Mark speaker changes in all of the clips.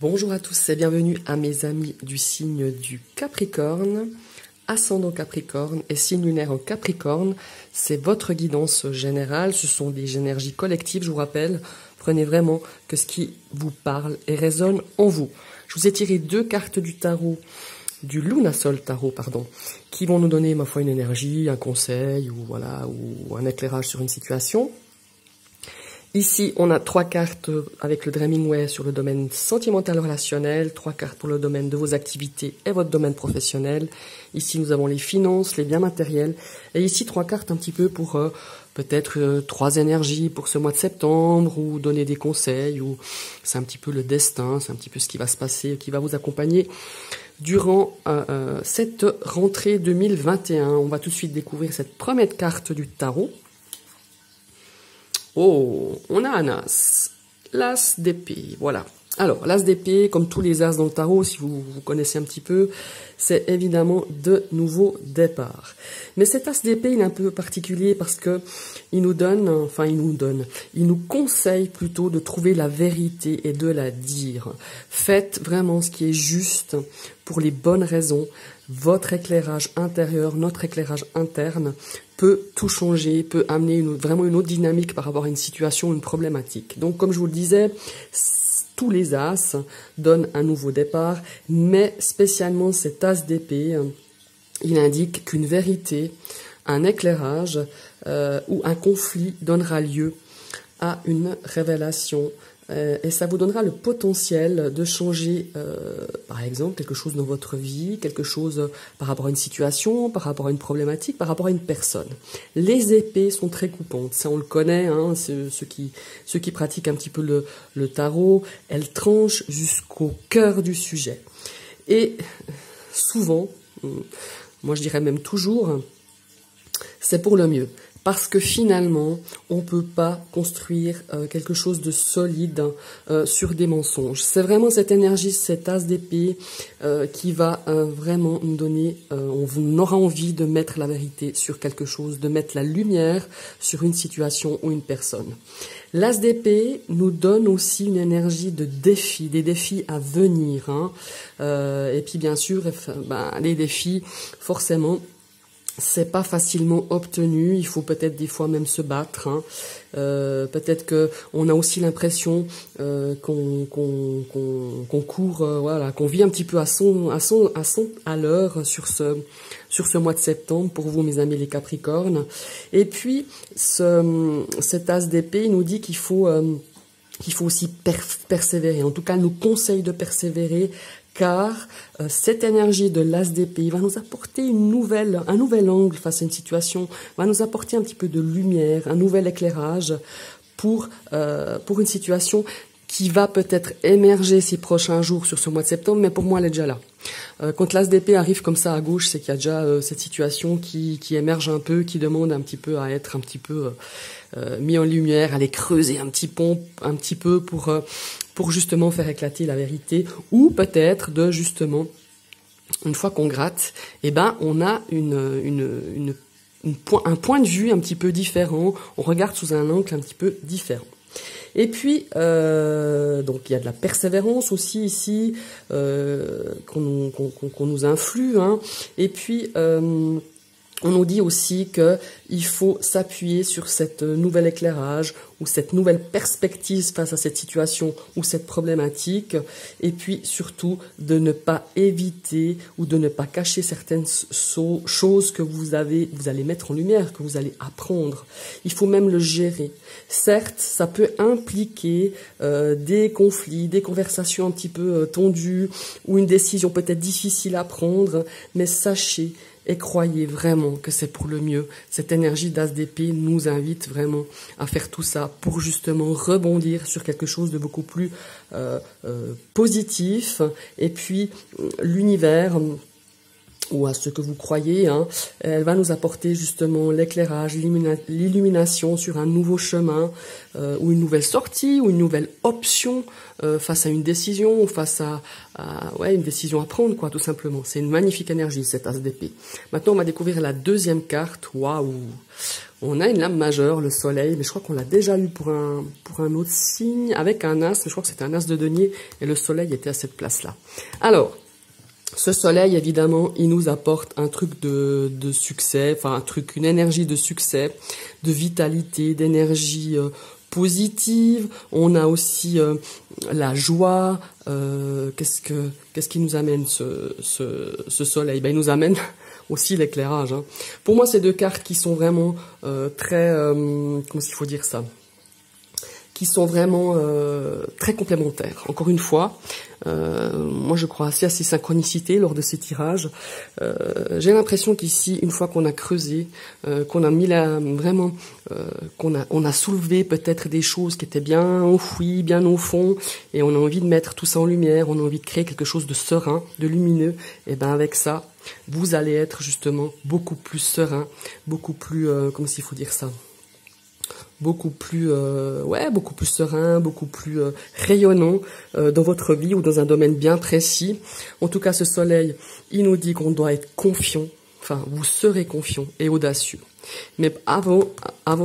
Speaker 1: Bonjour à tous et bienvenue à mes amis du signe du Capricorne, ascendant Capricorne et signe lunaire en Capricorne. C'est votre guidance générale, ce sont des énergies collectives, je vous rappelle. Prenez vraiment que ce qui vous parle et résonne en vous. Je vous ai tiré deux cartes du tarot, du Lunasol Tarot, qui vont nous donner, ma foi, une énergie, un conseil ou un éclairage sur une situation. Ici, on a trois cartes avec le Dreaming Way sur le domaine sentimental relationnel, trois cartes pour le domaine de vos activités et votre domaine professionnel. Ici, nous avons les finances, les biens matériels. Et ici, trois cartes un petit peu pour peut-être trois énergies pour ce mois de septembre ou donner des conseils. Ou c'est un petit peu le destin, c'est un petit peu ce qui va se passer, qui va vous accompagner durant cette rentrée 2021. On va tout de suite découvrir cette première carte du tarot. Oh, on a un as, l'as d'épée, voilà. Alors, l'as d'épée, comme tous les as dans le tarot, si vous connaissez un petit peu, c'est évidemment de nouveaux départs. Mais cet as d'épée, il est un peu particulier parce que il nous conseille plutôt de trouver la vérité et de la dire. Faites vraiment ce qui est juste pour les bonnes raisons. Votre éclairage intérieur, notre éclairage interne peut tout changer, peut amener vraiment une autre dynamique par rapport à une situation, une problématique. Donc, comme je vous le disais, tous les as donnent un nouveau départ, mais spécialement cet as d'épée, il indique qu'une vérité, un éclairage ou un conflit donnera lieu à une révélation. Et ça vous donnera le potentiel de changer, par exemple, quelque chose dans votre vie, quelque chose par rapport à une situation, par rapport à une problématique, par rapport à une personne. Les épées sont très coupantes, ça on le connaît, hein, ceux qui pratiquent un petit peu le tarot, elles tranchent jusqu'au cœur du sujet. Et souvent, moi je dirais même toujours, c'est pour le mieux. Parce que finalement, on ne peut pas construire quelque chose de solide sur des mensonges. C'est vraiment cette énergie, cet as d'épée qui va vraiment nous donner, on aura envie de mettre la vérité sur quelque chose, de mettre la lumière sur une situation ou une personne. L'as d'épée nous donne aussi une énergie de défi, des défis à venir. Hein. Et puis bien sûr, les défis, forcément, c'est pas facilement obtenu, il faut peut-être des fois même se battre. Hein. Peut-être que on a aussi l'impression qu'on court, qu'on vit un petit peu à l'heure sur ce mois de septembre pour vous, mes amis les Capricornes. Et puis cet as d'épée nous dit qu'il faut aussi persévérer. En tout cas, elle nous conseille de persévérer. Car cette énergie de l'as d'épée va nous apporter un nouvel angle face à une situation, va nous apporter un petit peu de lumière, un nouvel éclairage pour une situation qui va peut-être émerger ces prochains jours sur ce mois de septembre, mais pour moi elle est déjà là. Quand l'as d'épée arrive comme ça à gauche, c'est qu'il y a déjà cette situation qui émerge un peu, qui demande un petit peu à être un petit peu mis en lumière, à aller creuser un petit peu pour justement faire éclater la vérité, ou peut-être de justement, une fois qu'on gratte, on a un point de vue un petit peu différent, on regarde sous un angle un petit peu différent. Et puis, donc il y a de la persévérance aussi ici, qu'on nous influe, hein. Et puis, on nous dit aussi qu'il faut s'appuyer sur cette nouvel éclairage ou cette nouvelle perspective face à cette situation ou cette problématique, et puis surtout de ne pas éviter ou de ne pas cacher certaines choses que vous allez mettre en lumière, que vous allez apprendre. Il faut même le gérer. Certes, ça peut impliquer des conflits, des conversations un petit peu tendues ou une décision peut-être difficile à prendre, mais sachez et croyez vraiment que c'est pour le mieux. Cette énergie d'as d'épée nous invite vraiment à faire tout ça pour justement rebondir sur quelque chose de beaucoup plus positif. Et puis l'univers ou à ce que vous croyez, hein, elle va nous apporter justement l'éclairage, l'illumination sur un nouveau chemin, ou une nouvelle sortie, ou une nouvelle option face à une décision, ou face à ouais, une décision à prendre, quoi, tout simplement. C'est une magnifique énergie, cette as d'épée. Maintenant, on va découvrir la deuxième carte. Waouh! On a une lame majeure, le soleil, mais je crois qu'on l'a déjà eu pour un autre signe, avec un as, je crois que c'était un as de denier, et le soleil était à cette place-là. Alors, ce soleil, évidemment, il nous apporte un truc de succès, enfin une énergie de succès, de vitalité, d'énergie positive. On a aussi la joie. Qu'est-ce qui nous amène ce soleil? Ben, il nous amène aussi l'éclairage. Hein. Pour moi, c'est deux cartes qui sont vraiment très... comment il faut dire ça? Qui sont vraiment très complémentaires. Encore une fois, moi je crois assez à ces synchronicités lors de ces tirages. J'ai l'impression qu'ici, une fois qu'on a creusé, qu'on a mis vraiment, on a soulevé peut-être des choses qui étaient bien enfouies, bien au fond, et on a envie de mettre tout ça en lumière, on a envie de créer quelque chose de serein, de lumineux, et ben avec ça, vous allez être justement beaucoup plus serein, beaucoup plus, comment s'il faut dire ça? Beaucoup plus serein, beaucoup plus rayonnant dans votre vie ou dans un domaine bien précis. En tout cas, ce soleil, il nous dit qu'on doit être confiant, enfin, vous serez confiant et audacieux. Mais avant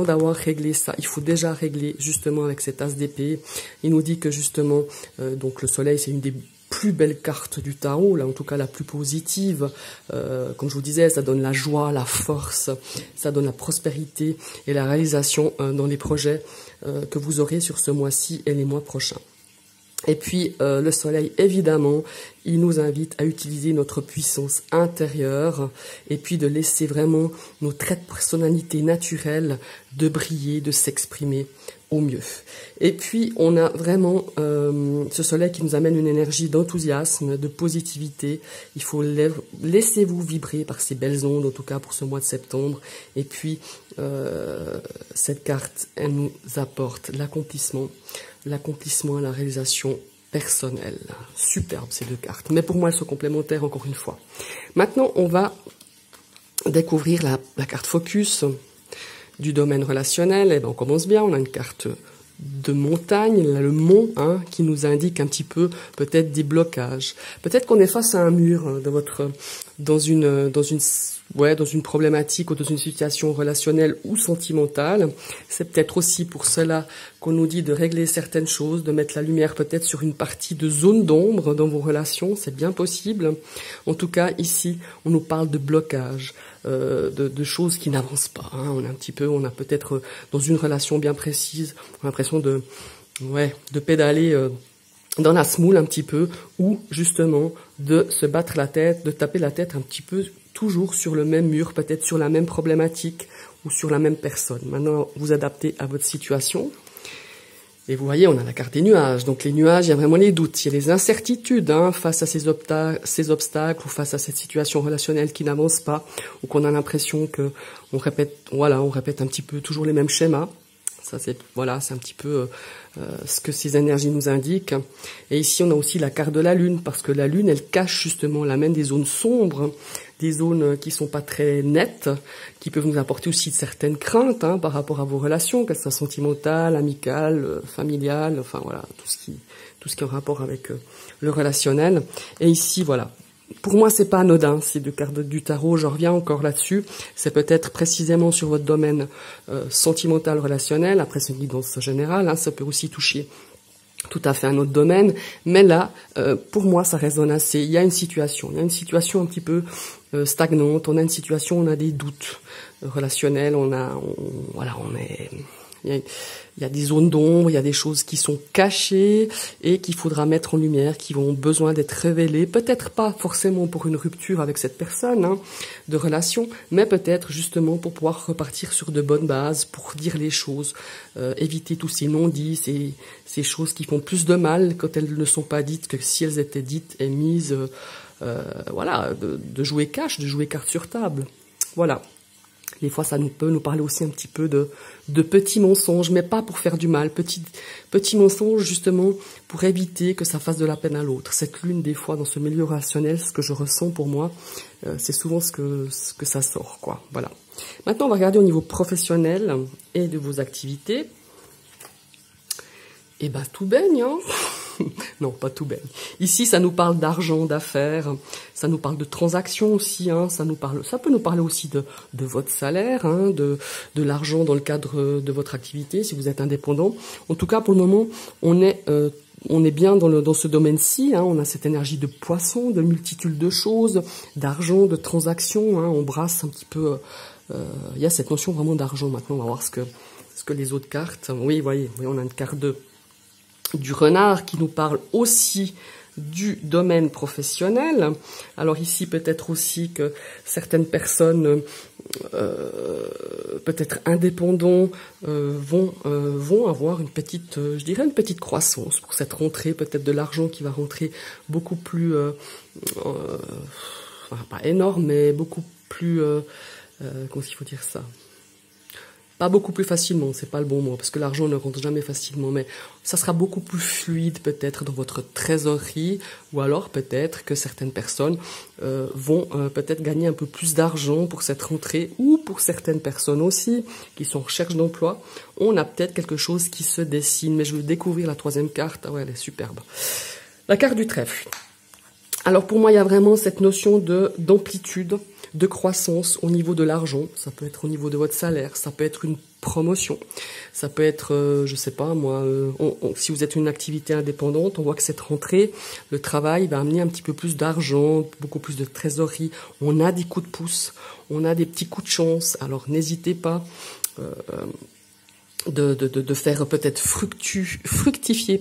Speaker 1: d'avoir réglé ça, il faut déjà régler justement avec cet as d'épée. Il nous dit que justement, donc le soleil, c'est une des plus belle carte du tarot, là en tout cas la plus positive. Comme je vous disais, ça donne la joie, la force, ça donne la prospérité et la réalisation dans les projets que vous aurez sur ce mois-ci et les mois prochains. Et puis le soleil, évidemment, il nous invite à utiliser notre puissance intérieure et puis de laisser vraiment nos traits de personnalité naturels de briller, de s'exprimer au mieux. Et puis on a vraiment ce soleil qui nous amène une énergie d'enthousiasme, de positivité. Il faut laissez-vous vibrer par ces belles ondes, en tout cas pour ce mois de septembre. Et puis cette carte, elle nous apporte l'accomplissement, la réalisation personnelle. Superbe ces deux cartes. Mais pour moi, elles sont complémentaires encore une fois. Maintenant, on va découvrir la carte focus du domaine relationnel. Et ben, on commence bien. On a une carte de montagne, le mont, hein, qui nous indique un petit peu peut-être des blocages. Peut-être qu'on est face à un mur dans une problématique ou dans une situation relationnelle ou sentimentale. C'est peut-être aussi pour cela qu'on nous dit de régler certaines choses, de mettre la lumière peut-être sur une partie de zone d'ombre dans vos relations, c'est bien possible. En tout cas, ici, on nous parle de blocage, de choses qui n'avancent pas. Hein. On a peut-être dans une relation bien précise, on a l'impression de pédaler dans la semoule un petit peu, ou justement de se battre la tête, de taper la tête un petit peu toujours sur le même mur, peut-être sur la même problématique ou sur la même personne. Maintenant, vous adaptez à votre situation. Et vous voyez, on a la carte des nuages. Donc les nuages, il y a vraiment les doutes, il y a les incertitudes face à ces obstacles ou face à cette situation relationnelle qui n'avance pas, ou qu'on a l'impression que on répète un petit peu toujours les mêmes schémas. Ça, c'est un petit peu ce que ces énergies nous indiquent. Et ici, on a aussi la carte de la Lune, parce que la Lune, elle cache justement, elle amène des zones sombres, des zones qui sont pas très nettes, qui peuvent nous apporter aussi certaines craintes par rapport à vos relations, qu'elles soient sentimentales, amicales, familiales, enfin voilà, tout ce qui est en rapport avec le relationnel. Et ici, voilà. Pour moi, c'est pas anodin, ces deux cartes du tarot, je reviens encore là-dessus. C'est peut-être précisément sur votre domaine sentimental, relationnel, après c'est une guidance générale, ça peut aussi toucher tout à fait un autre domaine, mais là, pour moi, ça résonne assez. Il y a une situation un petit peu stagnante, on a une situation, on a des doutes relationnels, il y a des zones d'ombre, il y a des choses qui sont cachées et qu'il faudra mettre en lumière, qui ont besoin d'être révélées. Peut-être pas forcément pour une rupture avec cette personne de relation, mais peut-être justement pour pouvoir repartir sur de bonnes bases, pour dire les choses, éviter tous ces non-dits, ces choses qui font plus de mal quand elles ne sont pas dites que si elles étaient dites et mises, de jouer cash, de jouer carte sur table. Voilà. Des fois, ça peut nous parler aussi un petit peu de petits mensonges, mais pas pour faire du mal. Petits mensonges, justement, pour éviter que ça fasse de la peine à l'autre. Cette lune, des fois, dans ce milieu relationnel, ce que je ressens pour moi, c'est souvent ce que ça sort, quoi. Voilà. Maintenant, on va regarder au niveau professionnel et de vos activités. Eh ben, tout baigne, hein. Non, pas tout baigne. Ici, ça nous parle d'argent, d'affaires, ça nous parle de transactions aussi, hein, ça peut nous parler aussi de votre salaire, hein, de l'argent dans le cadre de votre activité, si vous êtes indépendant. En tout cas, pour le moment, on est bien dans ce domaine-ci, hein, on a cette énergie de poisson, de multitude de choses, d'argent, de transactions, hein, on brasse un petit peu, il y a cette notion vraiment d'argent maintenant, on va voir ce que les autres cartes, oui, voyez, on a une carte du renard qui nous parle aussi du domaine professionnel. Alors ici, peut-être aussi que certaines personnes, peut-être indépendants, vont avoir une petite, je dirais une petite croissance pour cette rentrée, peut-être de l'argent qui va rentrer beaucoup plus, pas énorme, mais beaucoup plus, comment il faut dire ça ? Pas beaucoup plus facilement, c'est pas le bon mot, parce que l'argent ne rentre jamais facilement, mais ça sera beaucoup plus fluide peut-être dans votre trésorerie, ou alors peut-être que certaines personnes vont peut-être gagner un peu plus d'argent pour cette rentrée, ou pour certaines personnes aussi qui sont en recherche d'emploi, on a peut-être quelque chose qui se dessine, mais je vais découvrir la troisième carte, ah ouais, elle est superbe. La carte du trèfle. Alors pour moi, il y a vraiment cette notion d'amplitude, de croissance au niveau de l'argent. Ça peut être au niveau de votre salaire, ça peut être une promotion, ça peut être, je sais pas moi, si vous êtes une activité indépendante, on voit que cette rentrée, le travail va amener un petit peu plus d'argent, beaucoup plus de trésorerie. On a des coups de pouce, on a des petits coups de chance. Alors n'hésitez pas de faire peut-être fructifier,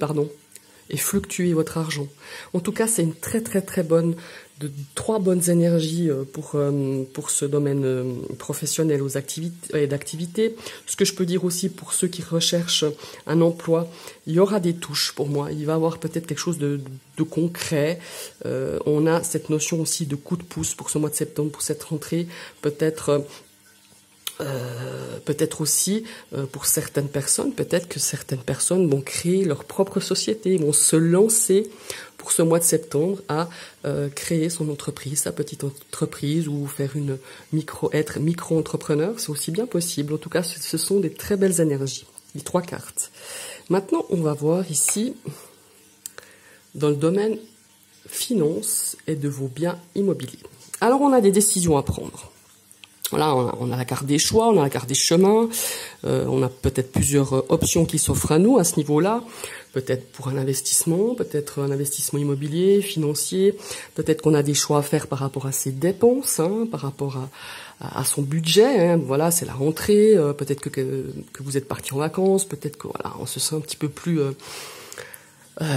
Speaker 1: et fluctuer votre argent. En tout cas, c'est une très très très bonne, trois bonnes énergies pour ce domaine professionnel aux activités et d'activités. Ce que je peux dire aussi pour ceux qui recherchent un emploi, il y aura des touches pour moi. Il va y avoir peut-être quelque chose de concret. On a cette notion aussi de coup de pouce pour ce mois de septembre, pour cette rentrée. Peut-être aussi pour certaines personnes, peut-être que certaines personnes vont créer leur propre société, vont se lancer pour ce mois de septembre à créer son entreprise, sa petite entreprise, ou faire être micro-entrepreneur, c'est aussi bien possible. En tout cas, ce sont des très belles énergies, les trois cartes. Maintenant, on va voir ici, dans le domaine finance et de vos biens immobiliers. Alors, on a des décisions à prendre. Voilà, on a la carte des choix, on a la carte des chemins, on a peut-être plusieurs options qui s'offrent à nous à ce niveau-là, peut-être pour un investissement immobilier, financier, peut-être qu'on a des choix à faire par rapport à ses dépenses, hein, par rapport à son budget, hein, voilà, c'est la rentrée, peut-être que vous êtes parti en vacances, peut-être que voilà, on se sent un petit peu plus...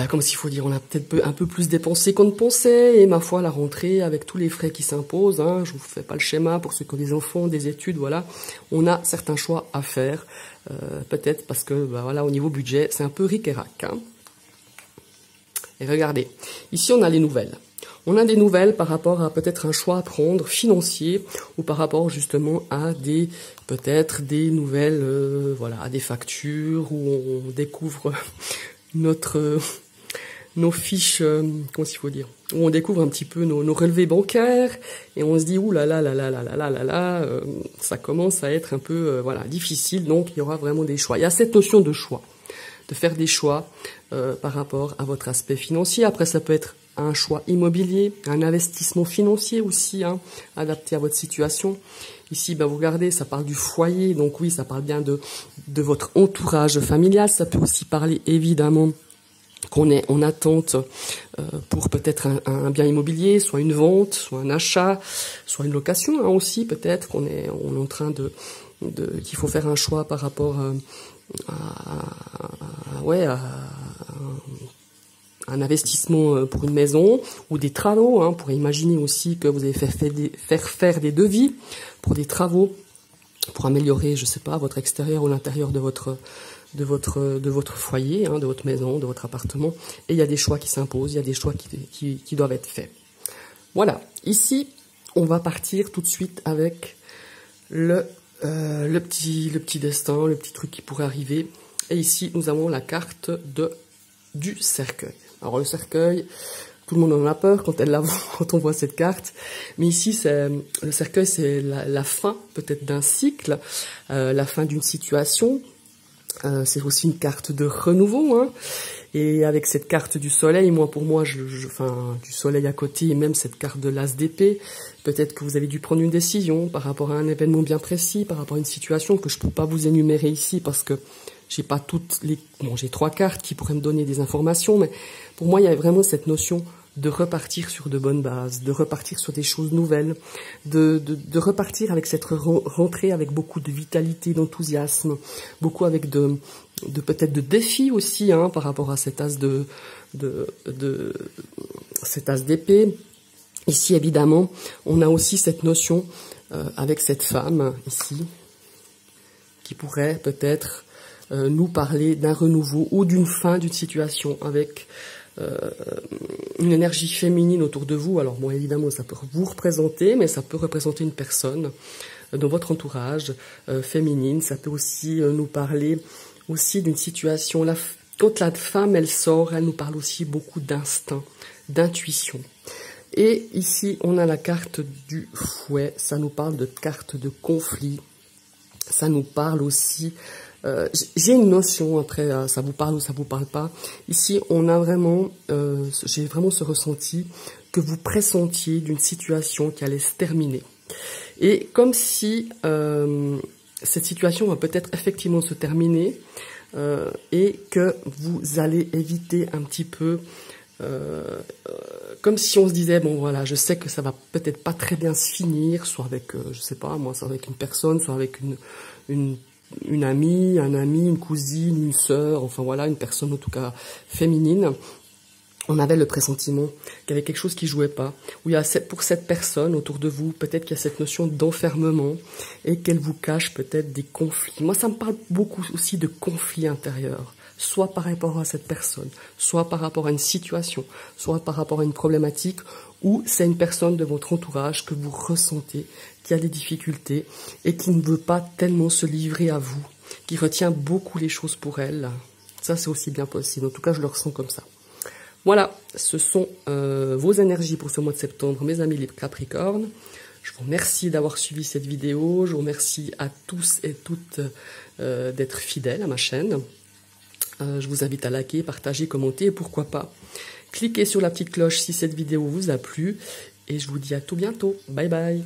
Speaker 1: comme s'il faut dire, on a peut-être un peu plus dépensé qu'on ne pensait, et ma foi, la rentrée, avec tous les frais qui s'imposent, hein, je vous fais pas le schéma pour ceux qui ont des enfants, des études, voilà, on a certains choix à faire, peut-être parce que, voilà, au niveau budget, c'est un peu ric et rac, hein. Et regardez, ici on a les nouvelles. On a des nouvelles par rapport à peut-être un choix à prendre financier, ou par rapport justement à peut-être des nouvelles, voilà, à des factures, où on découvre nos fiches, comment il faut dire, où on découvre un petit peu nos relevés bancaires, et on se dit ouh là là là là là là là là là, ça commence à être un peu voilà, difficile, donc il y aura vraiment des choix. Il y a cette notion de choix, de faire des choix par rapport à votre aspect financier. Après, ça peut être un choix immobilier, un investissement financier aussi, hein, adapté à votre situation. Ici, vous regardez, ça parle du foyer, donc oui, ça parle bien de votre entourage familial. Ça peut aussi parler évidemment qu'on est en attente pour peut-être un bien immobilier, soit une vente, soit un achat, soit une location, hein, aussi peut-être qu'on est en train qu'il faut faire un choix par rapport à un investissement pour une maison, ou des travaux, hein, pour imaginer aussi que vous avez faire des devis pour des travaux, pour améliorer, je sais pas, votre extérieur ou l'intérieur de votre foyer, hein, de votre maison, de votre appartement. Et il y a des choix qui s'imposent, il y a des choix qui doivent être faits. Voilà. Ici, on va partir tout de suite avec le le petit destin, le petit truc qui pourrait arriver. Et ici, nous avons la carte du cercueil. Alors le cercueil, tout le monde en a peur quand on voit cette carte. Mais ici, le cercueil, c'est la fin peut-être d'un cycle, la fin d'une situation. C'est aussi une carte de renouveau, hein. Et avec cette carte du soleil, pour moi, du soleil à côté, et même cette carte de l'as d'épée, peut-être que vous avez dû prendre une décision par rapport à un événement bien précis, par rapport à une situation que je ne peux pas vous énumérer ici parce que j'ai pas j'ai 3 cartes qui pourraient me donner des informations, mais pour moi, il y a vraiment cette notion de repartir sur de bonnes bases, de repartir sur des choses nouvelles, de repartir avec cette rentrée avec beaucoup de vitalité, d'enthousiasme, beaucoup avec peut-être de défis aussi, hein, par rapport à cet as cet as d'épée. Ici, évidemment, on a aussi cette notion avec cette femme ici qui pourrait peut-être nous parler d'un renouveau ou d'une fin d'une situation avec une énergie féminine autour de vous. Alors bon, évidemment, ça peut vous représenter, mais ça peut représenter une personne dans votre entourage féminine. Ça peut aussi nous parler aussi d'une situation. Quand la femme, elle sort, elle nous parle aussi beaucoup d'instinct, d'intuition. Et ici, on a la carte du fouet. Ça nous parle de carte de conflit. Ça nous parle aussi... j'ai une notion, après, ça vous parle ou ça vous parle pas. Ici, on a vraiment, j'ai vraiment ce ressenti que vous pressentiez d'une situation qui allait se terminer. Et comme si cette situation va peut-être effectivement se terminer et que vous allez éviter un petit peu... comme si on se disait, bon voilà, je sais que ça va peut-être pas très bien se finir, soit avec, je sais pas, moi, soit avec une personne, soit avec une amie, un ami, une cousine, une sœur, enfin voilà, une personne en tout cas féminine. On avait le pressentiment qu'il y avait quelque chose qui jouait pas, où il y a pour cette personne autour de vous, peut-être qu'il y a cette notion d'enfermement et qu'elle vous cache peut-être des conflits. Moi, ça me parle beaucoup aussi de conflits intérieurs, soit par rapport à cette personne, soit par rapport à une situation, soit par rapport à une problématique, ou c'est une personne de votre entourage que vous ressentez, qui a des difficultés et qui ne veut pas tellement se livrer à vous, qui retient beaucoup les choses pour elle. Ça, c'est aussi bien possible. En tout cas, je le ressens comme ça. Voilà, ce sont vos énergies pour ce mois de septembre, mes amis les Capricornes. Je vous remercie d'avoir suivi cette vidéo. Je vous remercie à tous et toutes d'être fidèles à ma chaîne. Je vous invite à liker, partager, commenter et pourquoi pas cliquez sur la petite cloche si cette vidéo vous a plu. Et je vous dis à tout bientôt. Bye bye.